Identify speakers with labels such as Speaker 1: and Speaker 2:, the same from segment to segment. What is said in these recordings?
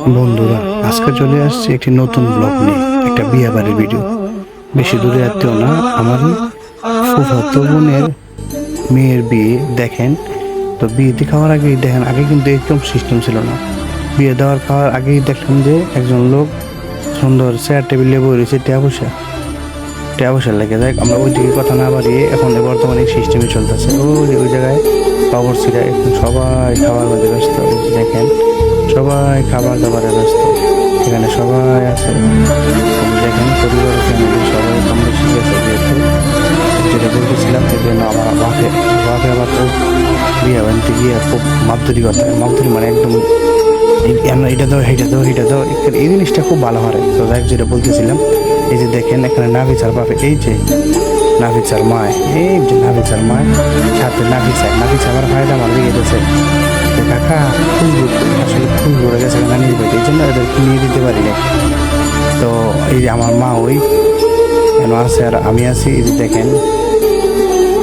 Speaker 1: বন্ধুরা, আজকে চলে আসছে একটি নতুন ব্লগ নিয়ে, একটা বিয়ে বাড়ির ভিডিও। বেশি দূরে আত্মীয় না, আমার ফুফাতো বোনের মেয়ের বিয়ে। দেখেন তো, বিয়েতে খাওয়ার আগেই দেখেন, আগে কিন্তু এরকম সিস্টেম ছিল না। বিয়ে দেওয়ার খাওয়ার আগেই দেখলাম যে একজন লোক সুন্দর চেয়ার টেবিলে বই রয়েছে, টেয়া বসার লেগে যায়। আমরা ওই দিকে কথা না বাড়িয়ে এখন বর্তমানে এই সিস্টেমে চলতেছে। ওই জায়গায় বাবরচিরা এখন সবাই খাবার মধ্যে ব্যস্ত। দেখেন সবাই খাবার দাবারে ব্যস্ত, এখানে সবাই আছে। দেখেন পরিবারের ফ্যামিলি সবাই কম বেশি গেছে, যেহেতু যেটা বলতেছিলাম এই জন্য আমার বাপে আবার খুব বিয়ে বানতে গিয়ে খুব মাপদুরি কথা, মাপদুরি মানে একদম এটা দাও সেইটা দাও, এই জিনিসটা খুব ভালো হয়। তো দেখ, যেটা বলতেছিলাম, এই যে দেখেন এখানে নাফিসার বাপে, এই যে নাফিসার মায়, এই যে নাফিসার মায় সাথে নাফিসা আমার ভাইটা আমার বিয়ে গেছে। কাকা আসলে ফুল ঘুরে গেছে নানির বাড়ি, এই জন্য এদেরকে নিয়ে দিতে পারি না। তো এই যে আমার মা ওই কেন আছে আর আমি আছি, এই যে দেখেন।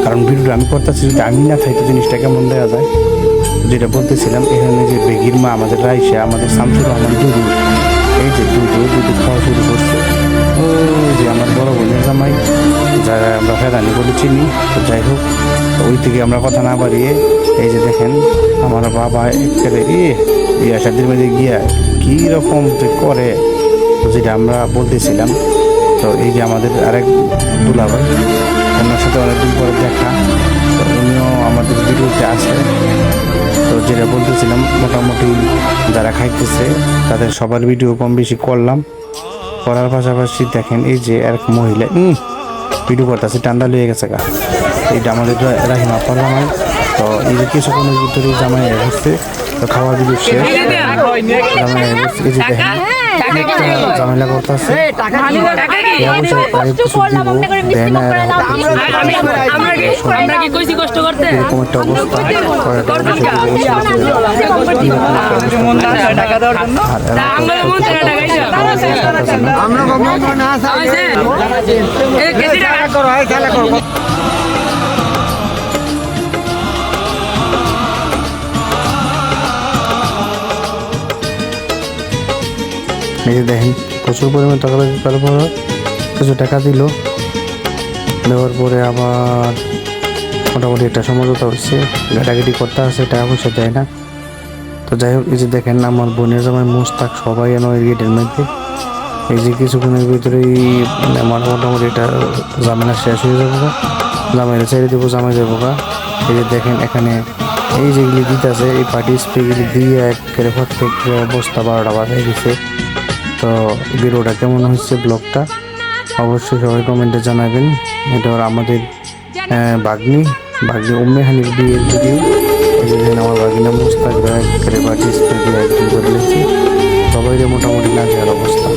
Speaker 1: কারণ ভিডিওটা আমি করতেছি, যদি আমি না থাকি তো জিনিসটা কেমন দেওয়া যায়। যেটা বলতেছিলাম, এখানে যে বেগির মা আমাদের রাইসা, আমাদের শামসুর রহমান দুদু, এই যে দুদু খাওয়া শুরু করছে। ওই যে আমার বড় বোনের জামাই, যারা আমরা ফেদানি বলে চিনি। তো যাই হোক, ওই থেকে আমরা কথা না বাড়িয়ে এই যে দেখেন আমার বাবা একেবারে শাদির মধ্যে গিয়া কী রকম যে করে, যেটা আমরা বলতেছিলাম। তো এই যে আমাদের আরেক দুলাভাই, ওনার সাথে অনেকদিন পরে দেখা, তো উনিও আমাদের ভিডিওতে আছে। তো যেটা বলতেছিলাম, মোটামুটি যারা খাইতেছে তাদের সবার ভিডিও কম বেশি করলাম। করার পাশাপাশি দেখেন এই যে এক মহিলা ভিডিও করতেছে, টান্ডা লিয়ে গেছে গা। এইটা আমাদের রাহিমা আপার জামাই। তো এই যে কিছুক্ষণের ভিতরে জামাই হচ্ছে, তো খাওয়ার ভিডিও শেষ, জামাই হচ্ছে। এই যে দেখেন ঝামেলা করতেছে, এরকম একটা অবস্থা। এই যে দেখেন প্রচুর পরিমাণে টাকা করার পর কিছু টাকা দিল, দেওয়ার পরে আবার মোটামুটি একটা সমঝোতা হচ্ছে, ঘাটাঘাটি করতে আছে, টাকা পয়সা দেয় না। তো যাই হোক, এই যে দেখেন আমার বোনের জামাই মোস্তাক সবাই এনো এই গেটের মধ্যে। এই যে কিছুক্ষণের ভিতরেই আমার মোটামুটি এটা জামেলা শেষ হয়ে যাবো গা, জামাইরা ছেড়ে দেবো, জামাই যাবো গা। এই যে দেখেন এখানে এই যেগুলি দিতে আছে, এই পার্টি স্প্রেগুলি দিয়ে একেবারে প্রত্যেক অবস্থা 12টা বাজায় গেছে। তো ভিডিওটা কেমন হচ্ছে, ব্লগটা অবশ্যই সবাই কমেন্টে জানাবেন। এটা আমাদের বাগনি উম্মে হানির বিয়ের ভিডিও। এই যে আমার বাগিনা মোস্তাক পার্টি স্প্রে দিয়ে একদিন করে নিয়েছি, সবাই মোটামুটি নাচের অবস্থা।